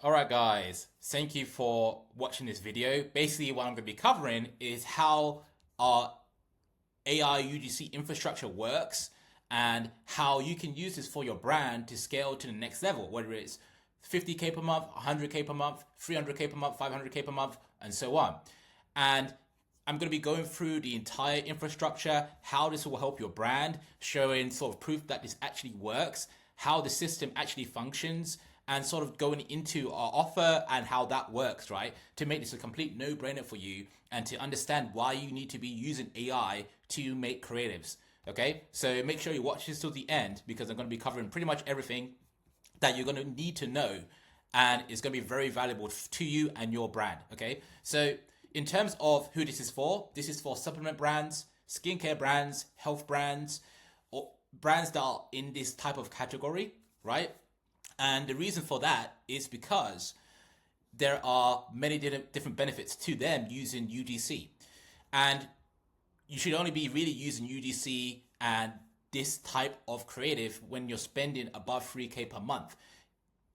Alright guys, thank you for watching this video. Basically what I'm going to be covering is how our AI UGC infrastructure works and how you can use this for your brand to scale to the next level, whether it's 50K per month, 100K per month, 300K per month, 500K per month, and so on. And I'm going to be going through the entire infrastructure, how this will help your brand, showing sort of proof that this actually works, how the system actually functions, and sort of going into our offer and how that works, right? To make this a complete no-brainer for you and to understand why you need to be using AI to make creatives, okay? So make sure you watch this till the end because I'm going to be covering pretty much everything that you're going to need to know and it's going to be very valuable to you and your brand, okay? So in terms of who this is for supplement brands, skincare brands, health brands, or brands that are in this type of category, right? And the reason for that is because there are many different benefits to them using UGC. And you should only be really using UGC and this type of creative when you're spending above 3K per month.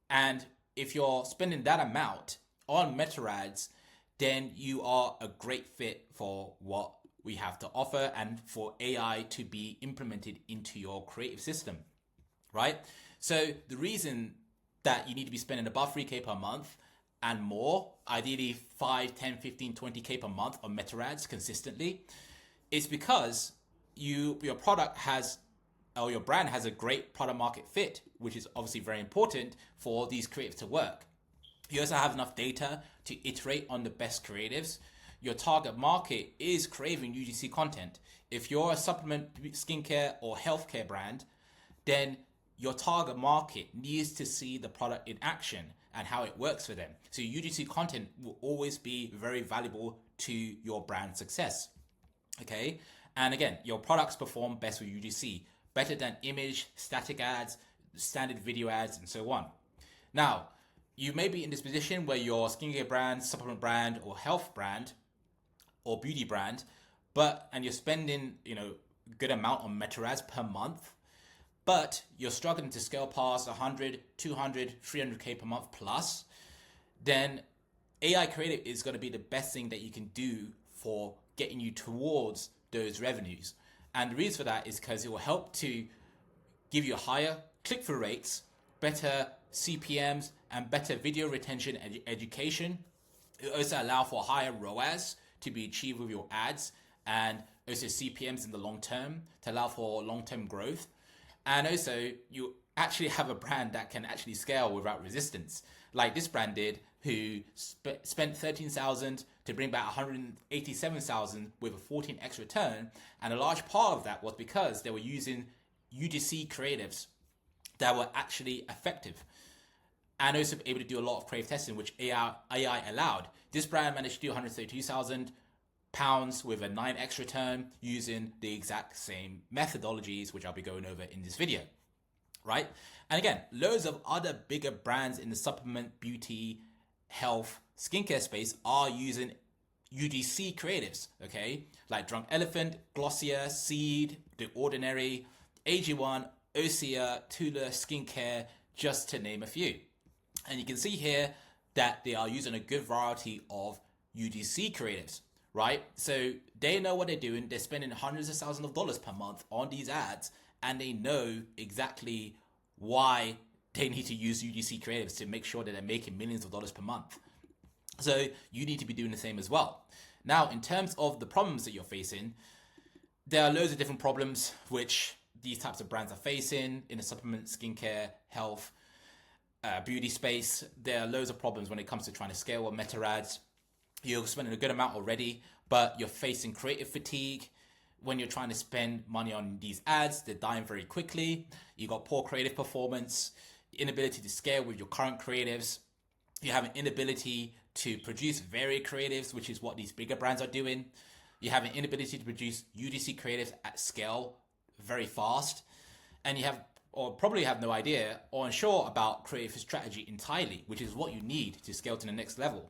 And if you're spending that amount on meta ads, then you are a great fit for what we have to offer and for AI to be implemented into your creative system, right? So the reason that you need to be spending above 3K per month and more, ideally 5, 10, 15, 20K per month on meta ads consistently, is because your product has, or your brand has a great product market fit, which is obviously very important for these creatives to work. You also have enough data to iterate on the best creatives. Your target market is craving UGC content. If you're a supplement, skincare, or healthcare brand, then your target market needs to see the product in action and how it works for them. So UGC content will always be very valuable to your brand success. Okay. And again, your products perform best with UGC, better than image, static ads, standard video ads, and so on. Now, you may be in this position where your skincare brand, supplement brand, or health brand, or beauty brand, and you're spending, a good amount on meta ads per month, but you're struggling to scale past 100, 200, 300K per month plus, then AI creative is going to be the best thing that you can do for getting you towards those revenues. And the reason for that is because it will help to give you higher click-through rates, better CPMs, and better video retention and education. It also allow for higher ROAS to be achieved with your ads, and also CPMs in the long term to allow for long-term growth. And also, you actually have a brand that can actually scale without resistance, like this brand did, who spent 13,000 to bring back 187,000 with a 14x return. And a large part of that was because they were using UGC creatives that were actually effective, and also able to do a lot of creative testing, which AI allowed. This brand managed to do 132,000 pounds with a 9x return using the exact same methodologies, which I'll be going over in this video, right? And again, loads of other bigger brands in the supplement, beauty, health, skincare space are using UGC creatives, okay? Like Drunk Elephant, Glossier, Seed, The Ordinary, AG1, Osea, Tula Skincare, just to name a few. And you can see here that they are using a good variety of UGC creatives, right? So they know what they're doing. They're spending hundreds of thousands of dollars per month on these ads, and they know exactly why they need to use UGC creatives to make sure that they're making millions of dollars per month. So you need to be doing the same as well. Now, in terms of the problems that you're facing, there are loads of different problems which these types of brands are facing in the supplement, skincare, health, beauty space. There are loads of problems when it comes to trying to scale with meta ads. You're spending a good amount already, but you're facing creative fatigue. When you're trying to spend money on these ads, they're dying very quickly. You got poor creative performance, inability to scale with your current creatives. You have an inability to produce varied creatives, which is what these bigger brands are doing. You have an inability to produce UGC creatives at scale very fast. And you have, or probably have no idea or unsure about creative strategy entirely, which is what you need to scale to the next level.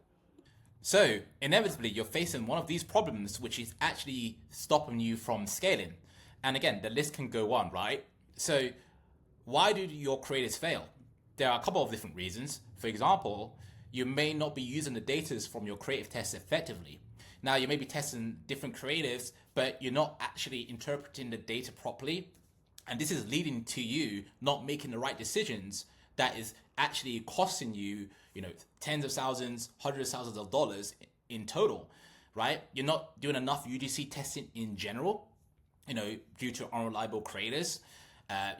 So inevitably, you're facing one of these problems, which is actually stopping you from scaling. And again, the list can go on, right? So why do your creators fail? there are a couple of different reasons. For example, you may not be using the data from your creative tests effectively. Now, you may be testing different creatives, but you're not actually interpreting the data properly. And this is leading to you not making the right decisions that is actually costing you, tens of thousands, hundreds of thousands of dollars in total, right? You're not doing enough UGC testing in general, due to unreliable creators.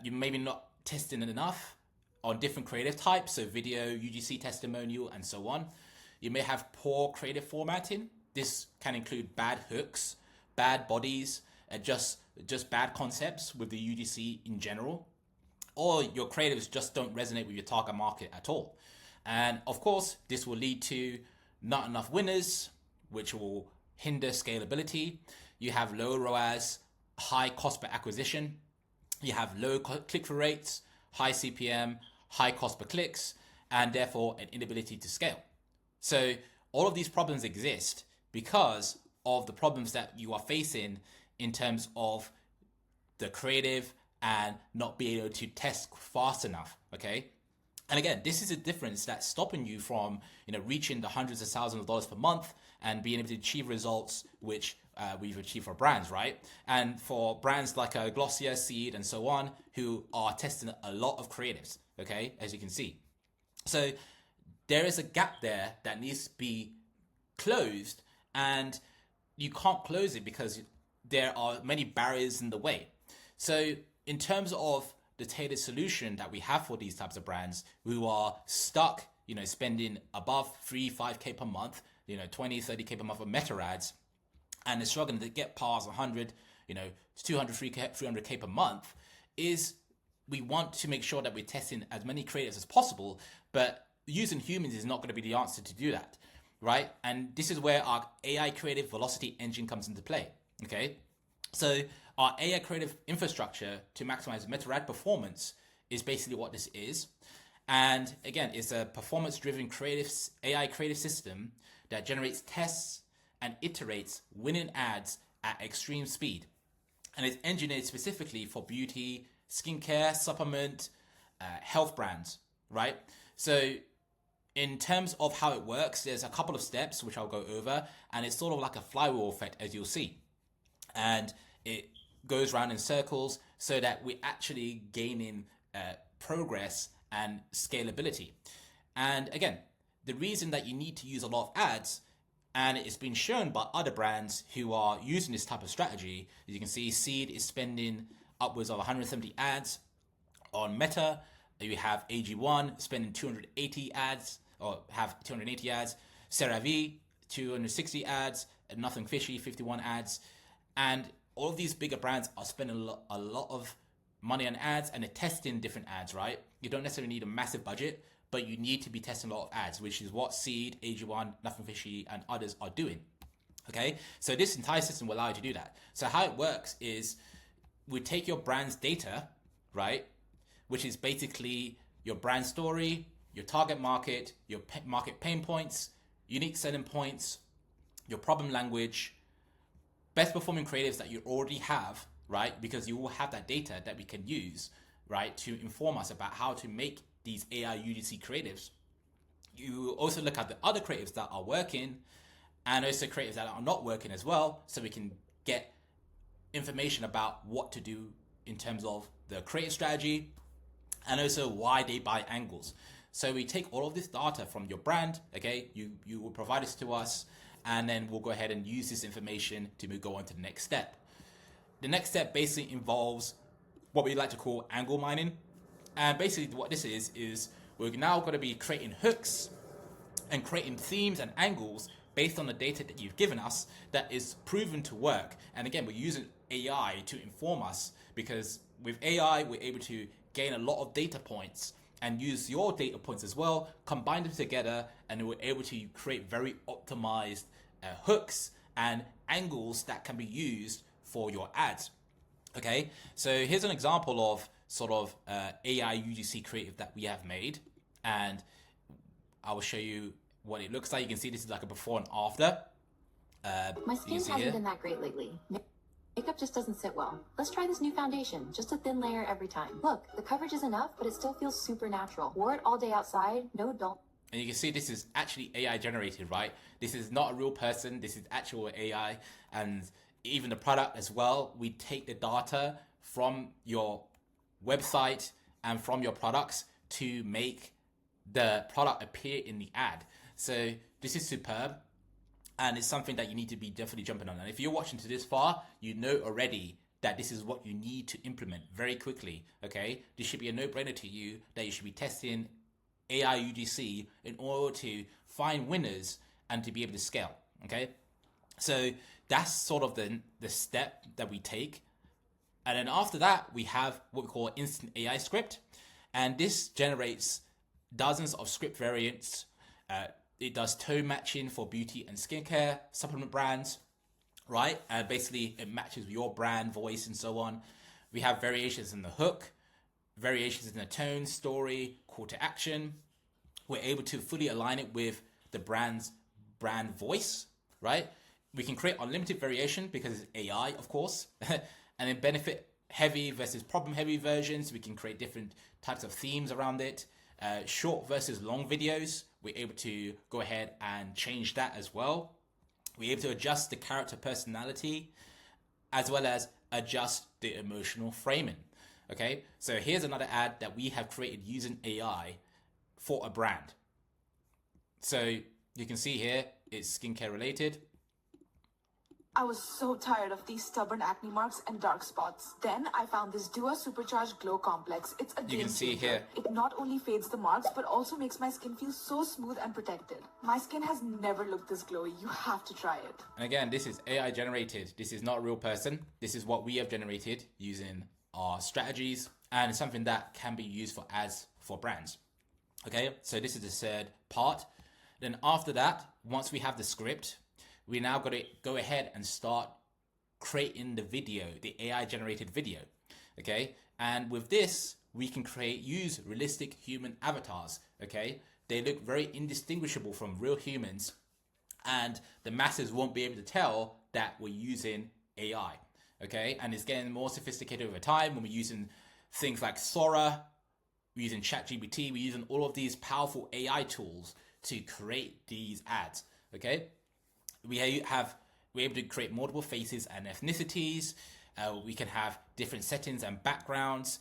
You maybe not testing enough on different creative types, so video, UGC testimonial, and so on. You may have poor creative formatting. This can include bad hooks, bad bodies, just bad concepts with the UGC in general. Or your creatives just don't resonate with your target market at all. And of course, this will lead to not enough winners, which will hinder scalability. You have low ROAS, high cost per acquisition. You have low click-through rates, high CPM, high cost per clicks, and therefore an inability to scale. So all of these problems exist because of the problems that you are facing in terms of the creative and not being able to test fast enough, okay? And again, this is a difference that's stopping you from, reaching the hundreds of thousands of dollars per month and being able to achieve results which we've achieved for brands, right? And for brands like Glossier, Seed, and so on, who are testing a lot of creatives, okay, as you can see. So there is a gap there that needs to be closed, and you can't close it because there are many barriers in the way. So in terms of the tailored solution that we have for these types of brands who are stuck, spending above 5K per month, 20, 30K per month of meta ads, and they're struggling to get past 100, 200, 300K per month, is we want to make sure that we're testing as many creators as possible, but using humans is not going to be the answer to do that, right? And this is where our AI creative velocity engine comes into play, okay? So our AI creative infrastructure to maximize meta ad performance is basically what this is. And again, it's a performance-driven AI creative system that generates tests and iterates winning ads at extreme speed. And it's engineered specifically for beauty, skincare, supplement, health brands, right? So in terms of how it works, there's a couple of steps which I'll go over, and it's sort of like a flywheel effect, as you'll see. And it goes round in circles so that we're actually gaining progress and scalability. And again, the reason that you need to use a lot of ads, and it's been shown by other brands who are using this type of strategy, as you can see, Seed is spending upwards of 170 ads on Meta. You have AG1 spending 280 ads, or have 280 ads. CeraVe, 260 ads. Nothing Fishy, 51 ads. And all of these bigger brands are spending a lot of money on ads, and they're testing different ads, right? You don't necessarily need a massive budget, but you need to be testing a lot of ads, which is what Seed, AG1, Nothing Fishy, and others are doing. Okay, so this entire system will allow you to do that. So how it works is we take your brand's data, right, which is basically your brand story, your target market, your market pain points, unique selling points, your problem language, best performing creatives that you already have, right? Because you will have that data that we can use, right, to inform us about how to make these AI UGC creatives. You also look at the other creatives that are working and also creatives that are not working as well, so we can get information about what to do in terms of the creative strategy and also why they buy angles. So we take all of this data from your brand, okay? You will provide this to us, and then we'll go ahead and use this information to go on to the next step. The next step basically involves what we like to call angle mining. And basically what this is we're now going to be creating hooks and creating themes and angles based on the data that you've given us that is proven to work. And again, we're using AI to inform us, because with AI, we're able to gain a lot of data points and use your data points as well, combine them together, and we're able to create very optimized hooks and angles that can be used for your ads. Okay, so here's an example of sort of AI UGC creative that we have made, and I will show you what it looks like. You can see this is like a before and after. My skin hasn't been that great lately. Makeup just doesn't sit well. Let's try this new foundation, just a thin layer every time. Look, the coverage is enough, but it still feels super natural. Wore it all day outside, no dull. And you can see this is actually AI generated, right? This is not a real person, this is actual AI. And even the product as well, we take the data from your website and from your products to make the product appear in the ad. So this is superb, and it's something that you need to be definitely jumping on. And if you're watching to this far, you know already that this is what you need to implement very quickly. Okay, this should be a no-brainer to you that you should be testing AI UGC in order to find winners and to be able to scale. Okay, so that's sort of the step that we take. And then after that, we have what we call instant AI script. And this generates dozens of script variants. It does tone matching for beauty and skincare supplement brands, right? And basically it matches your brand, voice, and so on. We have variations in the hook, variations in the tone, story, call to action. We're able to fully align it with the brand's brand voice, right? We can create unlimited variation because it's AI, of course. And then benefit heavy versus problem heavy versions. We can create different types of themes around it. Short versus long videos, we're able to go ahead and change that as well. We're able to adjust the character personality as well as adjust the emotional framing. Okay, so here's another ad that we have created using AI for a brand. So you can see here, it's skincare related. I was so tired of these stubborn acne marks and dark spots. Then I found this Dua Supercharged Glow Complex. It's a game You can see changer. here. It not only fades the marks, but also makes my skin feel so smooth and protected. My skin has never looked this glowy. You have to try it. And again, this is AI generated. This is not a real person. This is what we have generated using our strategies, and it's something that can be used for ads for brands. Okay, so this is the third part. Then after that, once we have the script, we now got to go ahead and start creating the video, the AI generated video. Okay, and with this, we can use realistic human avatars. Okay, they look very indistinguishable from real humans, and the masses won't be able to tell that we're using AI. Okay, and it's getting more sophisticated over time when we're using things like Sora, we're using ChatGPT, we're using all of these powerful AI tools to create these ads. Okay, we're able to create multiple faces and ethnicities. We can have different settings and backgrounds.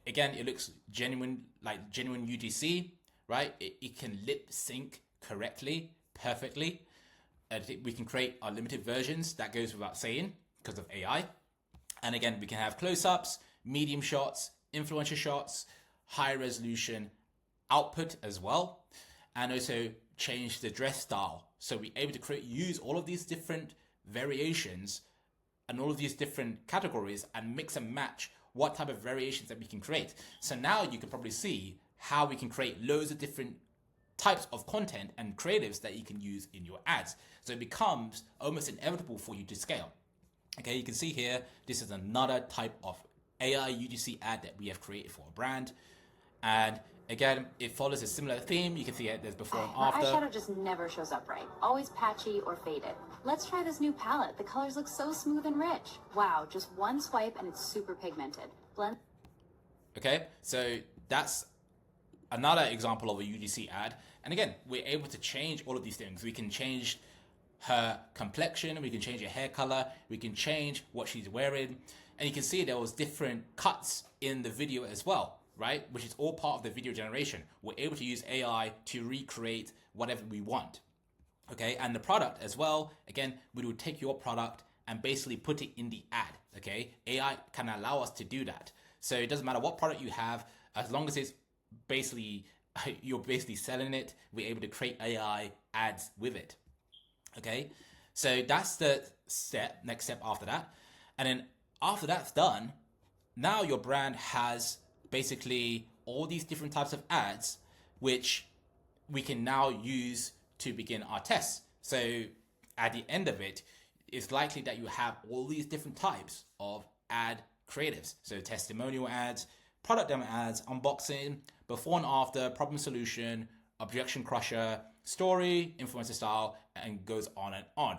Again, it looks genuine, like genuine UGC, right? It can lip sync correctly, perfectly. We can create unlimited versions. That goes without saying because of AI. And again, we can have close-ups, medium shots, influencer shots, high resolution output as well, and also change the dress style. So we're able to use all of these different variations and all of these different categories and mix and match what type of variations that we can create. So now you can probably see how we can create loads of different types of content and creatives that you can use in your ads. So it becomes almost inevitable for you to scale. Okay, you can see here, this is another type of AI UGC ad that we have created for a brand. And again, it follows a similar theme. You can see it, there's before and after. My eyeshadow just never shows up right. Always patchy or faded. Let's try this new palette. The colors look so smooth and rich. Wow, just one swipe and it's super pigmented. Blend. Okay, so that's another example of a UGC ad. And again, we're able to change all of these things. We can change her complexion, we can change her hair color, we can change what she's wearing. And you can see there was different cuts in the video as well, right? Which is all part of the video generation. We're able to use AI to recreate whatever we want. Okay, and the product as well, again, we would take your product and basically put it in the ad. Okay, AI can allow us to do that. So it doesn't matter what product you have, as long as it's basically, you're basically selling it, we're able to create AI ads with it. Okay, so that's the next step after that. And then after that's done, now your brand has basically all these different types of ads, which we can now use to begin our tests. So at the end of it, it's likely that you have all these different types of ad creatives. So testimonial ads, product demo ads, unboxing, before and after, problem solution, objection crusher, story, influencer style, and goes on and on.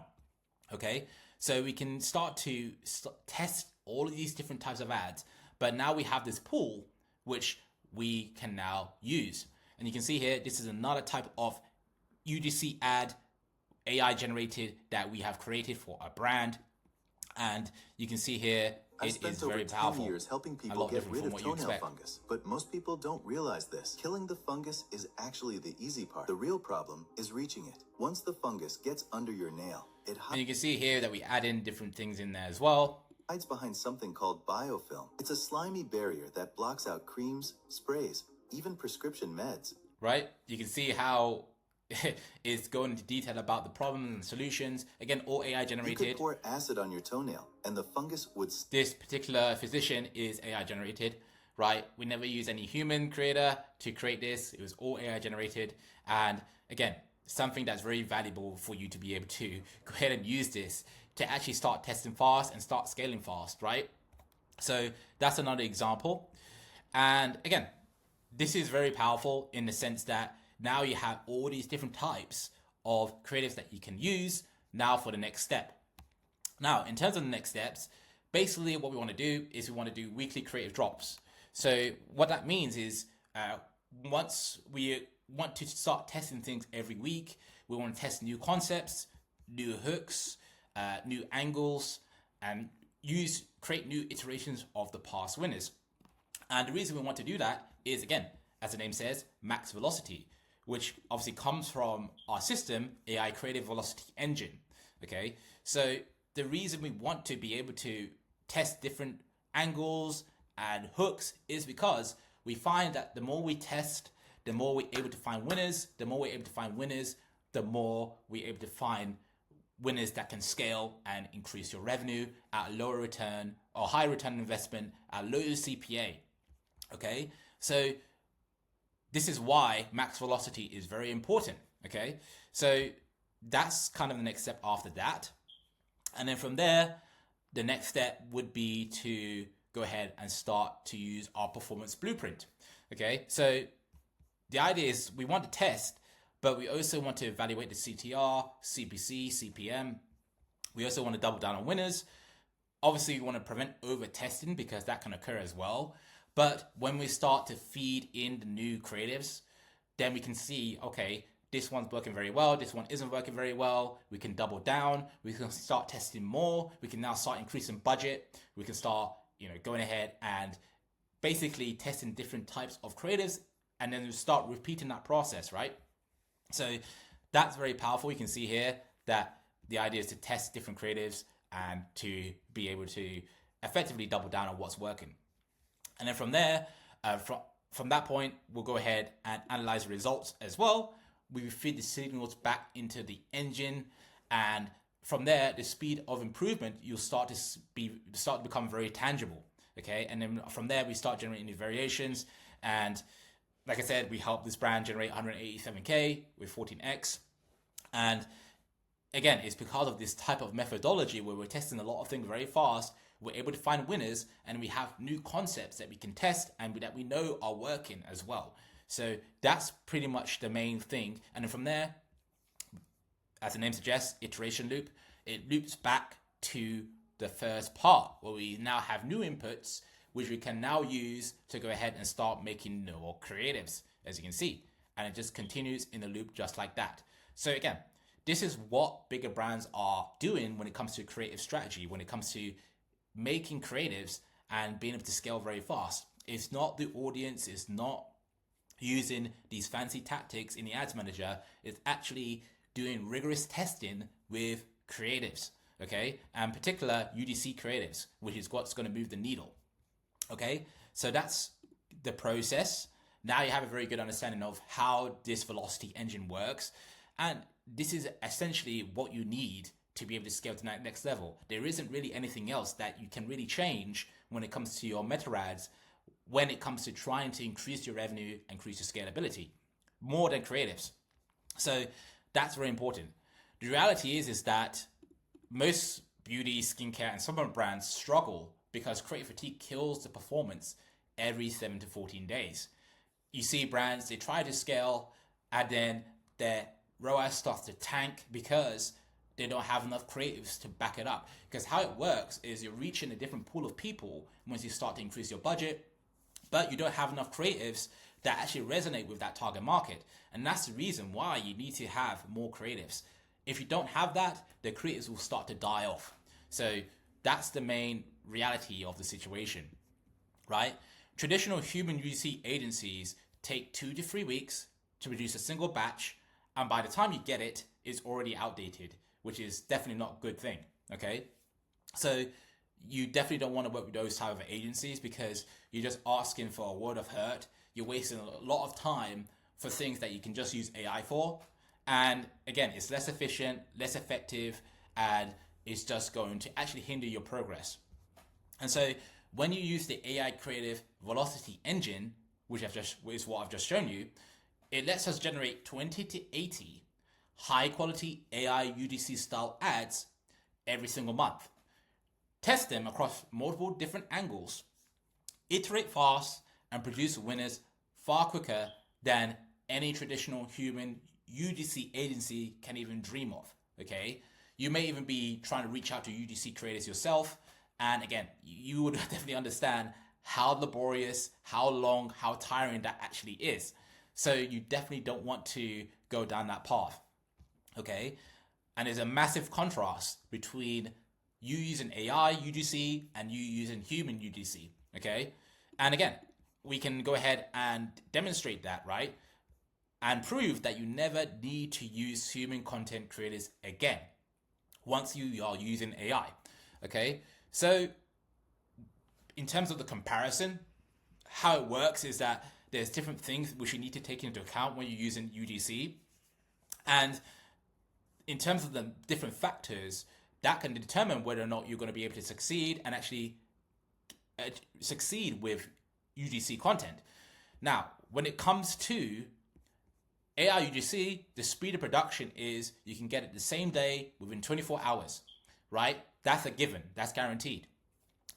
Okay, So we can start to test all of these different types of ads. But now we have this pool which we can now use. And you can see here, this is another type of UGC ad, AI generated, that we have created for a brand. And you can see here, it is very powerful. I spent over 10 years helping people get rid of toenail fungus, but most people don't realize this. Killing the fungus is actually the easy part. The real problem is reaching it. Once the fungus gets under your nail, it hides. And you can see here that we add in different things in there as well. Hides behind something called biofilm. It's a slimy barrier that blocks out creams, sprays, even prescription meds. Right? You can see how it's going into detail about the problems and solutions. Again, all AI generated. You could pour acid on your toenail and the fungus would... This particular physician is AI generated, right? We never use any human creator to create this. It was all AI generated. And again, something that's very valuable for you to be able to go ahead and use this to actually start testing fast and start scaling fast, right? So that's another example. And again, this is very powerful in the sense that now you have all these different types of creatives that you can use now for the next step. Now, in terms of the next steps, basically what we want to do is we want to do weekly creative drops. So what that means is once we want to start testing things every week, we want to test new concepts, new hooks, new angles, and create new iterations of the past winners. And the reason we want to do that is, again, as the name says, max velocity, which obviously comes from our system, AI Creative Velocity Engine. Okay, so the reason we want to be able to test different angles and hooks is because we find that the more we test, the more we're able to find winners. The more we're able to find winners, the more we're able to find winners that can scale and increase your revenue at a lower return or high return on investment at low CPA. Okay, so this is why max velocity is very important. Okay, so that's kind of the next step after that. And then from there, the next step would be to go ahead and start to use our performance blueprint. Okay, so the idea is we want to test, but we also want to evaluate the CTR, CPC, CPM. We also want to double down on winners. Obviously, we want to prevent over testing because that can occur as well. But when we start to feed in the new creatives, then we can see, okay, this one's working very well, this one isn't working very well. We can double down, we can start testing more, we can now start increasing budget, we can start, going ahead and basically testing different types of creatives, and then we start repeating that process, right? So that's very powerful. You can see here that the idea is to test different creatives and to be able to effectively double down on what's working. And then from there, from that point, we'll go ahead and analyze the results as well. We feed the signals back into the engine, and from there, the speed of improvement you'll start to become very tangible. Okay, and then from there, we start generating new variations. And like I said, we help this brand generate 187K with 14x. And again, it's because of this type of methodology where we're testing a lot of things very fast. We're able to find winners, and we have new concepts that we can test and that we know are working as well. So that's pretty much the main thing. And then from there, as the name suggests, iteration loop, it loops back to the first part where we now have new inputs, which we can now use to go ahead and start making more creatives, as you can see. And it just continues in the loop just like that. So again, this is what bigger brands are doing when it comes to creative strategy, when it comes to making creatives and being able to scale very fast. It's not the audience, it's not using these fancy tactics in the ads manager, it's actually doing rigorous testing with creatives, okay? And particular UGC creatives, which is what's going to move the needle, okay? So that's the process. Now you have a very good understanding of how this velocity engine works. And this is essentially what you need to be able to scale to that next level. There isn't really anything else that you can really change when it comes to your meta ads, when it comes to trying to increase your revenue, increase your scalability, more than creatives. So that's very important. The reality is that most beauty, skincare, and supplement brands struggle because creative fatigue kills the performance every 7 to 14 days. You see brands, they try to scale, and then their ROAS starts to tank because they don't have enough creatives to back it up. Because how it works is you're reaching a different pool of people once you start to increase your budget, but you don't have enough creatives that actually resonate with that target market. And that's the reason why you need to have more creatives. If you don't have that, the creatives will start to die off. So that's the main reality of the situation, right? Traditional human UGC agencies take 2 to 3 weeks to produce a single batch, and by the time you get it, it's already outdated, which is definitely not a good thing, okay? So you definitely don't want to work with those type of agencies because you're just asking for a word of hurt. You're wasting a lot of time for things that you can just use AI for. And again, it's less efficient, less effective, and it's just going to actually hinder your progress. And so when you use the AI Creative Velocity Engine, which is what I've just shown you, it lets us generate 20 to 80 high quality AI UGC style ads every single month. Test them across multiple different angles, iterate fast, and produce winners far quicker than any traditional human UGC agency can even dream of, okay? You may even be trying to reach out to UGC creators yourself, and again, you would definitely understand how laborious, how long, how tiring that actually is. So you definitely don't want to go down that path, okay? And there's a massive contrast between you using AI UGC and you using human UGC, okay? And again, we can go ahead and demonstrate that, right? And prove that you never need to use human content creators again once you are using AI, okay? So in terms of the comparison, how it works is that there's different things which you need to take into account when you're using UGC. And in terms of the different factors, that can determine whether or not you're going to be able to succeed and actually succeed with UGC content. Now, when it comes to AI UGC, the speed of production is you can get it the same day within 24 hours, right? That's a given, that's guaranteed.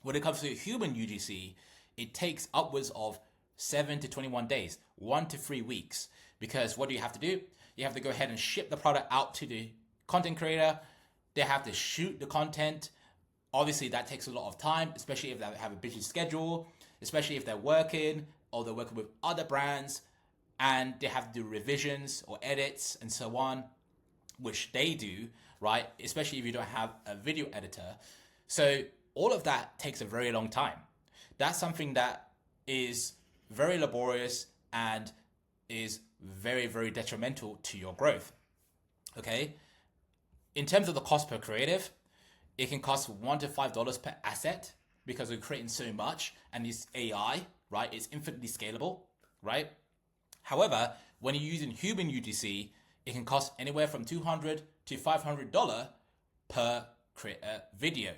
When it comes to human UGC, it takes upwards of 7 to 21 days, 1 to 3 weeks. Because what do you have to do? You have to go ahead and ship the product out to the content creator. They have to shoot the content. Obviously, that takes a lot of time, especially if they have a busy schedule, especially if they're working or they're working with other brands and they have to do revisions or edits and so on, which they do, right? Especially if you don't have a video editor. So all of that takes a very long time. That's something that is very laborious and is very, very detrimental to your growth, okay? In terms of the cost per creative, it can cost $1 to $5 per asset because we're creating so much and it's AI, right? It's infinitely scalable, right? However, when you're using human UGC, it can cost anywhere from $200 to $500 per video.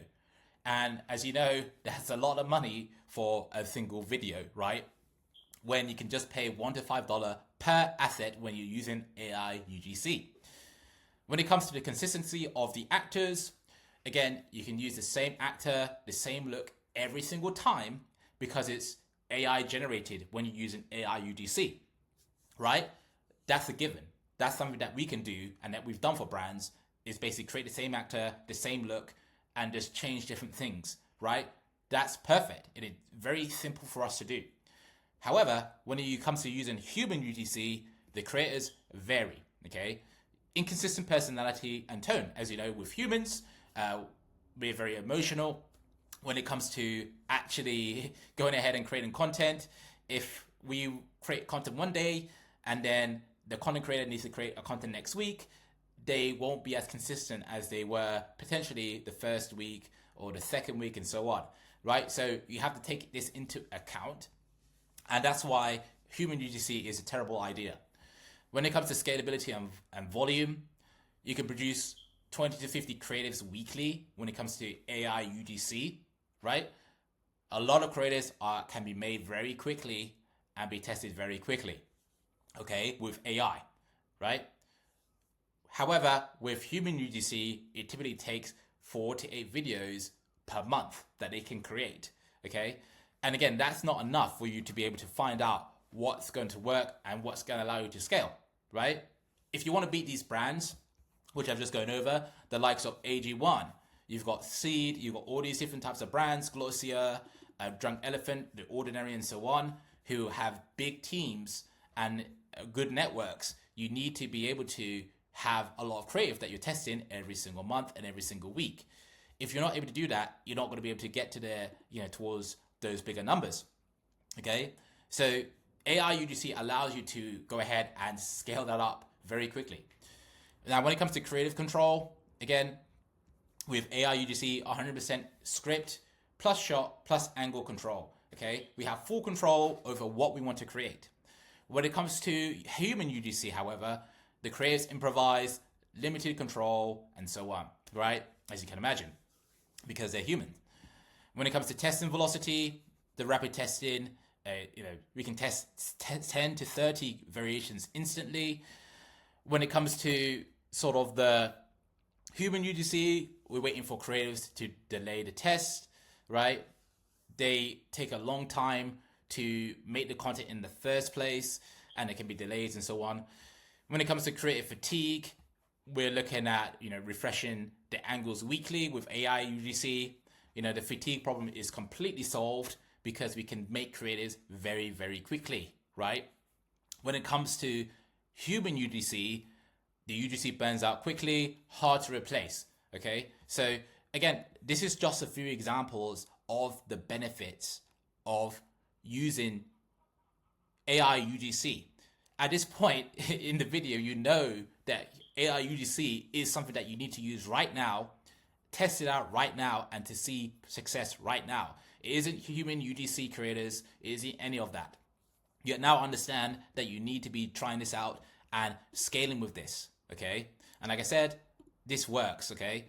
And as you know, that's a lot of money for a single video, right? When you can just pay $1 to $5 per asset when you're using AI UGC. When it comes to the consistency of the actors, again, you can use the same actor, the same look every single time because it's AI generated when you're using AI UGC, right? That's a given. That's something that we can do and that we've done for brands is basically create the same actor, the same look, and just change different things, right? That's perfect. It is very simple for us to do. However, when it comes to using human UGC, the creators vary, okay? Inconsistent personality and tone. As you know, with humans, we're very emotional when it comes to actually going ahead and creating content. If we create content one day and then the content creator needs to create a content next week, they won't be as consistent as they were potentially the first week or the second week and so on, right? So you have to take this into account. And that's why human UGC is a terrible idea. When it comes to scalability and volume, you can produce 20 to 50 creatives weekly when it comes to AI UGC, right? A lot of creatives can be made very quickly and be tested very quickly, okay, with AI, right? However, with human UGC, it typically takes 4 to 8 videos per month that they can create, okay? And again, that's not enough for you to be able to find out what's going to work and what's going to allow you to scale, right? If you want to beat these brands, which I've just gone over, the likes of AG1. You've got Seed, you've got all these different types of brands, Glossier, Drunk Elephant, The Ordinary, and so on, who have big teams and good networks. You need to be able to have a lot of creative that you're testing every single month and every single week. If you're not able to do that, you're not going to be able to get to there, towards those bigger numbers. Okay, so AI UGC allows you to go ahead and scale that up very quickly. Now, when it comes to creative control, again, with AI UGC, 100% script plus shot plus angle control. Okay, we have full control over what we want to create. When it comes to human UGC, however, the creatives improvise, limited control, and so on, right? As you can imagine, because they're human. When it comes to testing velocity, the rapid testing, we can test 10 to 30 variations instantly. When it comes to sort of the human UGC, we're waiting for creatives to delay the test, right? They take a long time to make the content in the first place, and there can be delays and so on. When it comes to creative fatigue, we're looking at, refreshing the angles weekly with AI UGC. The fatigue problem is completely solved because we can make creatives very, very quickly, right? When it comes to human UGC, the UGC burns out quickly, hard to replace, okay? So again, this is just a few examples of the benefits of using AI UGC. At this point in the video, you know that AI UGC is something that you need to use right now, test it out right now, and to see success right now. It isn't human UGC creators, it isn't any of that. You now understand that you need to be trying this out and scaling with this, okay? And like I said, this works, okay?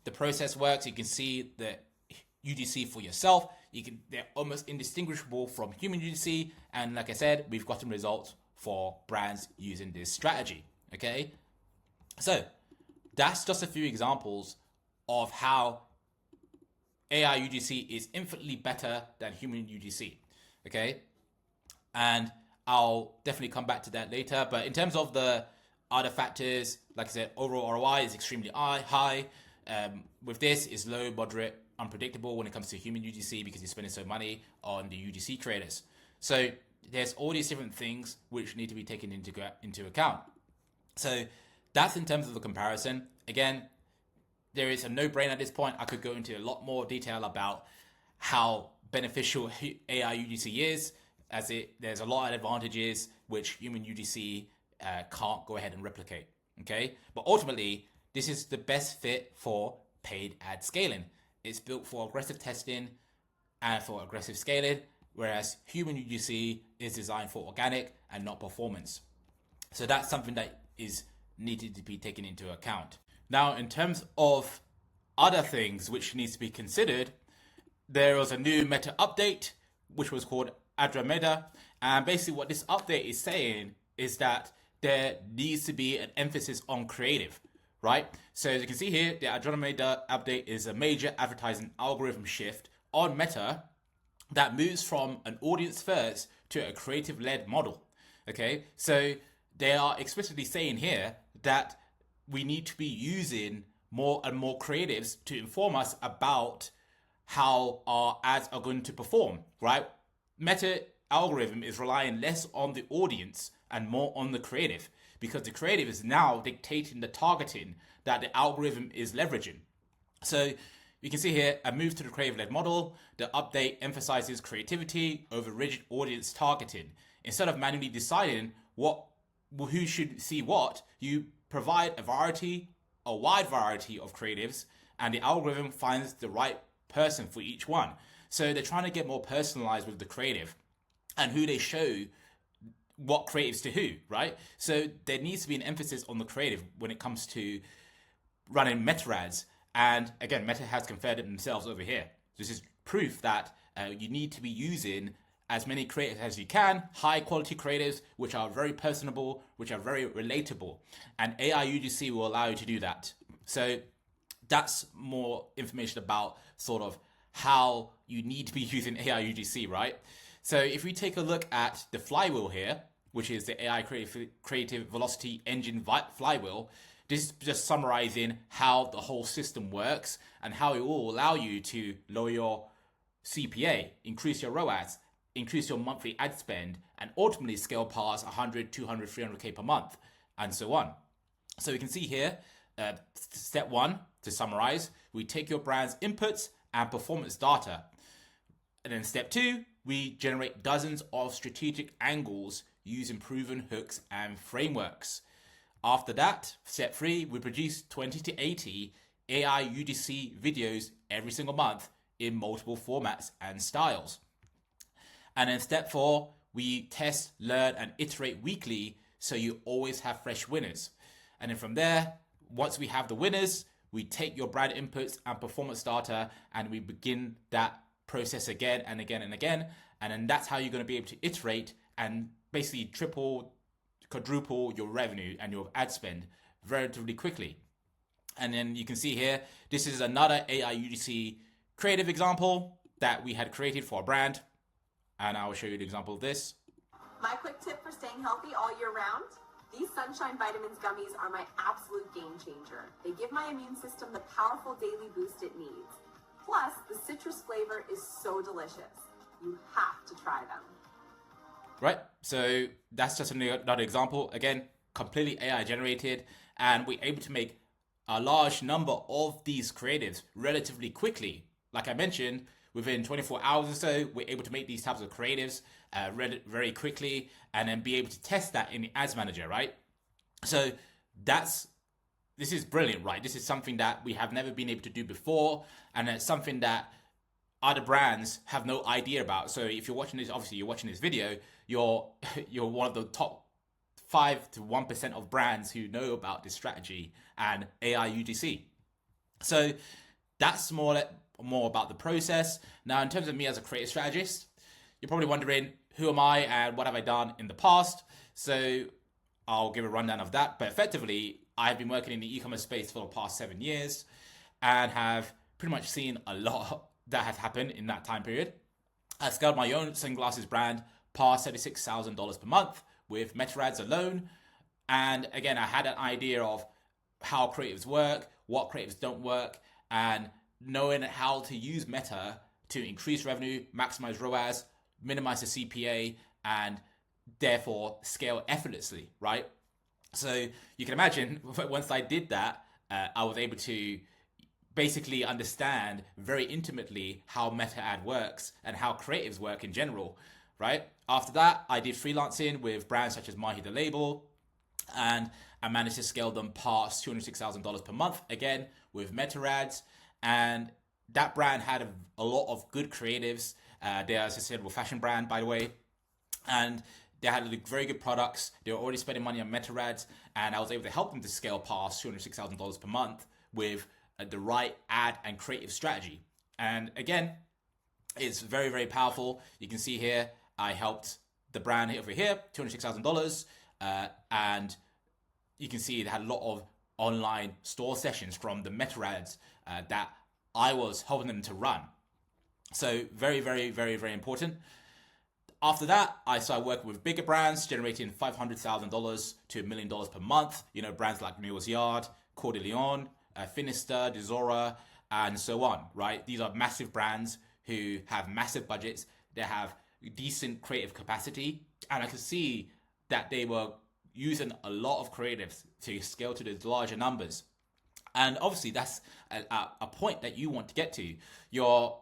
The process works. You can see the UGC for yourself. They're almost indistinguishable from human UGC. And like I said, we've gotten results for brands using this strategy, okay? So that's just a few examples of how AI UGC is infinitely better than human UGC, okay? And I'll definitely come back to that later. But in terms of the other factors, like I said, overall ROI is extremely high. With this, is low, moderate, unpredictable when it comes to human UGC because you're spending so money on the UGC creators. So there's all these different things which need to be taken into account. So that's in terms of the comparison. Again, there is a no-brainer at this point. I could go into a lot more detail about how beneficial AI UGC is, there's a lot of advantages which human UGC can't go ahead and replicate. Okay, but ultimately, this is the best fit for paid ad scaling. It's built for aggressive testing and for aggressive scaling, whereas human UGC is designed for organic and not performance. So that's something that is needed to be taken into account. Now, in terms of other things which needs to be considered, there was a new meta update, which was called Andromeda. And basically what this update is saying is that there needs to be an emphasis on creative, right? So as you can see here, the Andromeda update is a major advertising algorithm shift on Meta that moves from an audience first to a creative-led model, okay? So they are explicitly saying here that we need to be using more and more creatives to inform us about how our ads are going to perform, right? Meta algorithm is relying less on the audience and more on the creative, because the creative is now dictating the targeting that the algorithm is leveraging. So you can see here a move to the creative-led model. The update emphasizes creativity over rigid audience targeting. Instead of manually deciding who should see what, you provide a wide variety of creatives, and the algorithm finds the right person for each one. So they're trying to get more personalized with the creative and who they show what creatives to who, right? So there needs to be an emphasis on the creative when it comes to running meta ads. And again, Meta has confirmed it themselves over here. This is proof that you need to be using as many creatives as you can, high quality creatives, which are very personable, which are very relatable. And AI UGC will allow you to do that. So that's more information about sort of how you need to be using AI UGC, right? So if we take a look at the flywheel here, which is the AI creative velocity engine flywheel, this is just summarizing how the whole system works and how it will allow you to lower your CPA, increase your ROAS, increase your monthly ad spend, and ultimately scale past 100, 200, 300K per month, and so on. So we can see here, step one, to summarize, we take your brand's inputs and performance data. And then step two, we generate dozens of strategic angles using proven hooks and frameworks. After that, step three, we produce 20 to 80 AI UGC videos every single month in multiple formats and styles. And then step four, we test, learn, and iterate weekly so you always have fresh winners. And then from there, once we have the winners, we take your brand inputs and performance data and we begin that process again and again and again. And then that's how you're going to be able to iterate and basically triple, quadruple your revenue and your ad spend relatively quickly. And then you can see here, this is another AI UGC creative example that we had created for a brand. And I will show you an example of this. My quick tip for staying healthy all year round, these Sunshine Vitamins gummies are my absolute game changer. They give my immune system the powerful daily boost it needs. Plus, the citrus flavor is so delicious. You have to try them. Right, so that's just another example. Again, completely AI generated, and we're able to make a large number of these creatives relatively quickly. Like I mentioned, within 24 hours or so, we're able to make these types of creatives very quickly and then be able to test that in the ads manager, right? So this is brilliant, right? This is something that we have never been able to do before, and it's something that other brands have no idea about. So if you're watching this, obviously you're watching this video, you're one of the top 5 to 1% of brands who know about this strategy and AI UGC. So that's more about the process. Now, in terms of me as a creative strategist, you're probably wondering, who am I and what have I done in the past? So I'll give a rundown of that. But effectively, I've been working in the e-commerce space for the past 7 years and have pretty much seen a lot that has happened in that time period. I scaled my own sunglasses brand past $36,000 per month with Meta ads alone. And again, I had an idea of how creatives work, what creatives don't work, and knowing how to use Meta to increase revenue, maximize ROAS, minimize the CPA, and therefore scale effortlessly, right? So you can imagine once I did that, I was able to basically understand very intimately how Meta ad works and how creatives work in general, right? After that, I did freelancing with brands such as Mahi the Label, and I managed to scale them past $206,000 per month, again, with Meta ads. And that brand had a lot of good creatives. They are a sustainable fashion brand, by the way. And they had very good products. They were already spending money on Meta ads, and I was able to help them to scale past $206,000 per month with the right ad and creative strategy. And again, it's very, very powerful. You can see here, I helped the brand over here, $206,000. And you can see it had a lot of online store sessions from the Meta ads that I was helping them to run. So very, very, very, very important. After that, I started working with bigger brands, generating $500,000 to $1 million per month. You know, brands like Neal's Yard, Coeur d'Leon, Finister, Dezora, and so on, right? These are massive brands who have massive budgets. They have decent creative capacity. And I could see that they were using a lot of creatives to scale to those larger numbers. And obviously that's a point that you want to get to. You're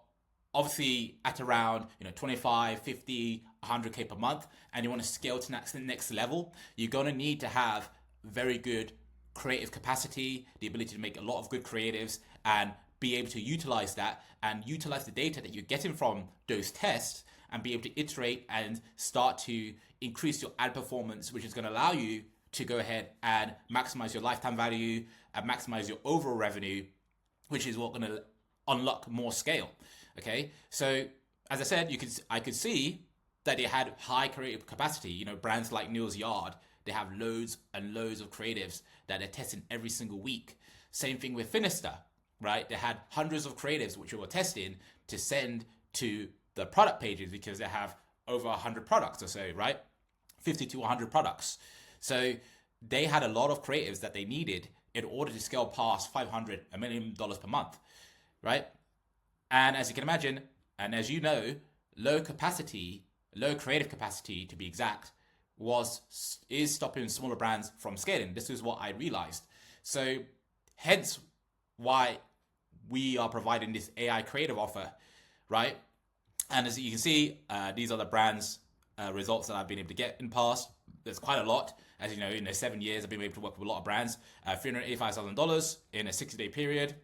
obviously at around 25, 50, 100K per month, and you want to scale to the next level. You're going to need to have very good creative capacity, the ability to make a lot of good creatives, and be able to utilize that and utilize the data that you're getting from those tests and be able to iterate and start to increase your ad performance, which is going to allow you to go ahead and maximize your lifetime value and maximize your overall revenue, which is what going to unlock more scale. Okay, so as I said, I could see that they had high creative capacity. Brands like Neal's Yard, they have loads and loads of creatives that they're testing every single week. Same thing with Finister, right? They had hundreds of creatives which we were testing to send to the product pages because they have over 100 products or so, right? 50 to 100 products. So they had a lot of creatives that they needed in order to scale past $500, $1 million per month, right? And as you can imagine, and as you know, low creative capacity to be exact, is stopping smaller brands from scaling. This is what I realized. So hence why we are providing this AI creative offer, right? And as you can see, these are the brands results that I've been able to get in the past. There's quite a lot. As you know, in the 7 years, I've been able to work with a lot of brands. $385,000 in a 60-day period.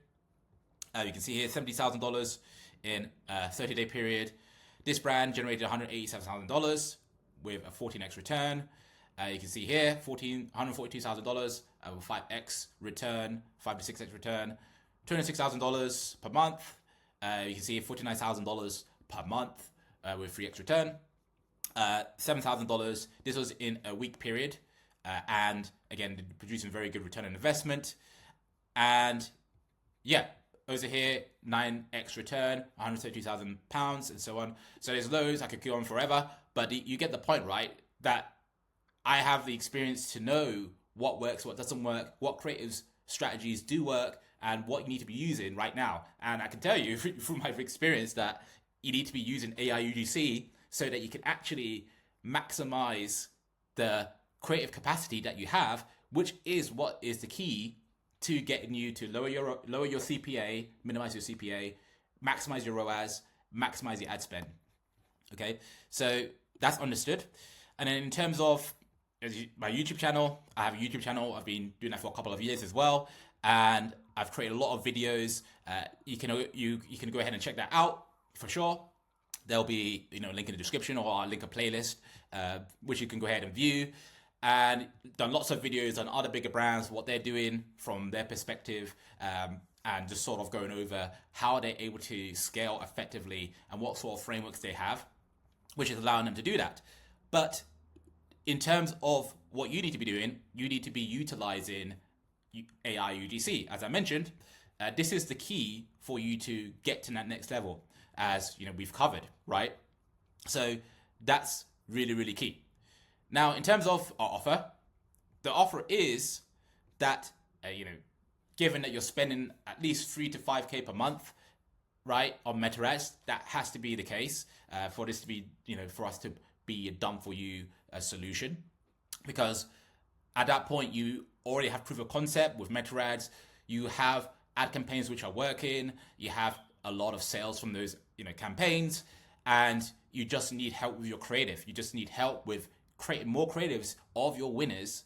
You can see here $70,000 in a 30-day period. This brand generated $187,000 with a 14x return. You can see here $142,000 with 5x return, 5 to 6x return, $206,000 per month. You can see $49,000 per month with 3x return. $7,000. This was in a week period, and again producing very good return on investment. And yeah, over here 9x return, £132,000, and so on. So there's loads. I could go on forever, but you get the point, right? That I have the experience to know what works, what doesn't work, what creative strategies do work, and what you need to be using right now. And I can tell you from my experience that you need to be using AI UGC so that you can actually maximize the creative capacity that you have, which is what is the key to getting you to lower your CPA, minimize your CPA, maximize your ROAS, maximize your ad spend. Okay, so that's understood. And then in terms of my YouTube channel, I have a YouTube channel. I've been doing that for a couple of years as well, and I've created a lot of videos. You can go ahead and check that out for sure. There'll be a link in the description, or I'll link a playlist which you can go ahead and view. And done lots of videos on other bigger brands, what they're doing from their perspective, and just sort of going over how they're able to scale effectively and what sort of frameworks they have, which is allowing them to do that. But in terms of what you need to be doing, you need to be utilizing AI UGC. As I mentioned, this is the key for you to get to that next level, as we've covered, right? So that's really, really key. Now, in terms of our offer, the offer is that, given that you're spending at least 3 to 5K per month, right, on Meta ads, that has to be the case for this to be, for us to be a done for you solution. Because at that point, you already have proof of concept with Meta ads. You have ad campaigns which are working. You have a lot of sales from those, campaigns, and you just need help with your creative. You just need help with creating more creatives of your winners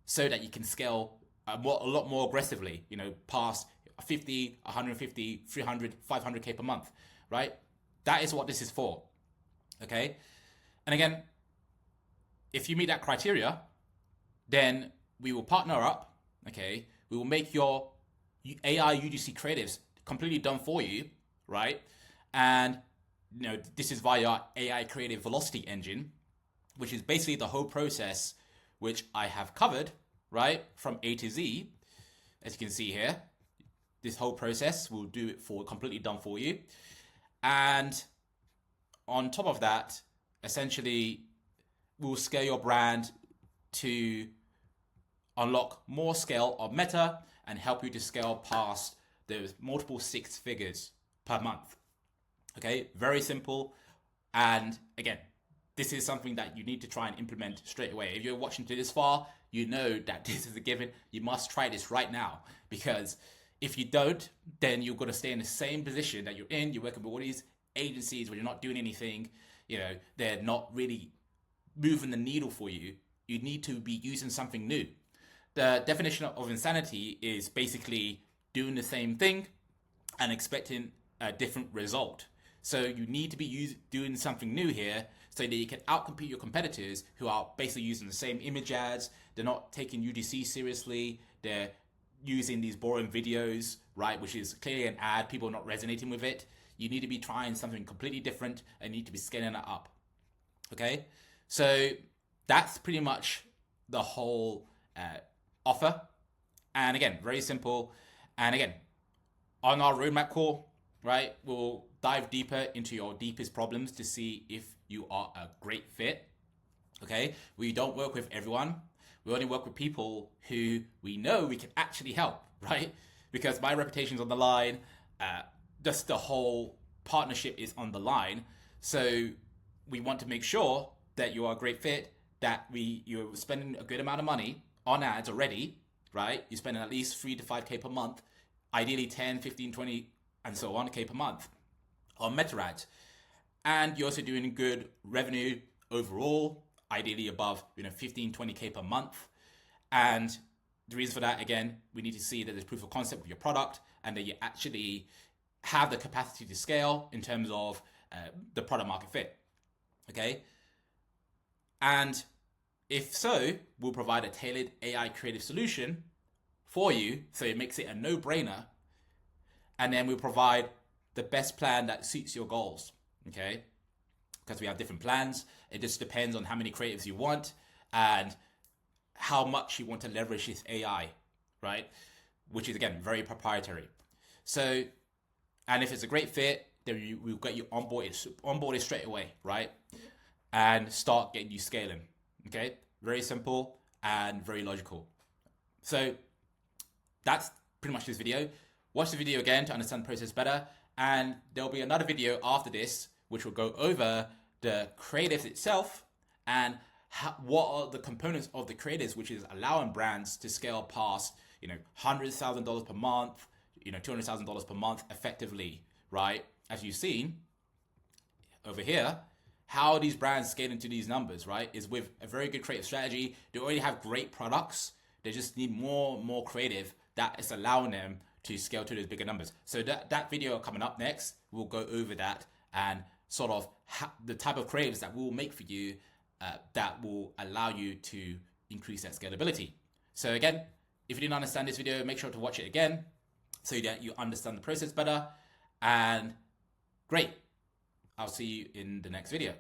so that you can scale a lot more aggressively, past 50, 150, 300, 500K per month, right? That is what this is for, okay? And again, if you meet that criteria, then we will partner up, okay? We will make your AI UGC creatives completely done for you, right? And, this is via our AI Creative Velocity Engine, which is basically the whole process which I have covered, right, from A to Z. As you can see here, this whole process will do it for completely done for you. And on top of that, essentially, we'll scale your brand to unlock more scale of Meta and help you to scale past those multiple 6 figures per month. Okay, very simple. And again, this is something that you need to try and implement straight away. If you're watching to this far, you know that this is a given. You must try this right now, because if you don't, then you're going to stay in the same position that you're in. You're working with all these agencies where you're not doing anything. They're not really moving the needle for you. You need to be using something new. The definition of insanity is basically doing the same thing and expecting a different result. So you need to be doing something new here so that you can outcompete your competitors who are basically using the same image ads. They're not taking UGC seriously. They're using these boring videos, right, which is clearly an ad. People are not resonating with it. You need to be trying something completely different and need to be scaling it up. Okay, so that's pretty much the whole offer. And again, very simple. And again, on our roadmap call, right, we'll dive deeper into your deepest problems to see if you are a great fit. Okay, we don't work with everyone. We only work with people who we know we can actually help, right? Because my reputation's on the line, just the whole partnership is on the line. So we want to make sure that you are a great fit, that you're spending a good amount of money on ads already, right? You're spending at least 3 to 5K per month, ideally 10, 15, 20, and so on K per month on meta ads. And you're also doing good revenue overall, ideally above 15, 20K per month. And the reason for that, again, we need to see that there's proof of concept with your product and that you actually have the capacity to scale in terms of the product market fit. Okay. And if so, we'll provide a tailored AI creative solution for you. So it makes it a no-brainer. And then we'll provide the best plan that suits your goals. Okay. Because we have different plans. It just depends on how many creatives you want and how much you want to leverage this AI, right? Which is, again, very proprietary. And if it's a great fit, then we'll get you onboarded straight away, right? And start getting you scaling, okay? Very simple and very logical. So that's pretty much this video. Watch the video again to understand the process better. And there'll be another video after this, which will go over the creatives itself and what are the components of the creatives, which is allowing brands to scale past, $100,000 per month, $200,000 per month effectively, right? As you've seen over here, how these brands scale into these numbers, right, is with a very good creative strategy. They already have great products. They just need more creative that is allowing them to scale to those bigger numbers. So that video coming up next, we'll go over that and sort of the type of creatives that we'll make for you that will allow you to increase that scalability. So again, if you didn't understand this video, make sure to watch it again so that you understand the process better. And great, I'll see you in the next video.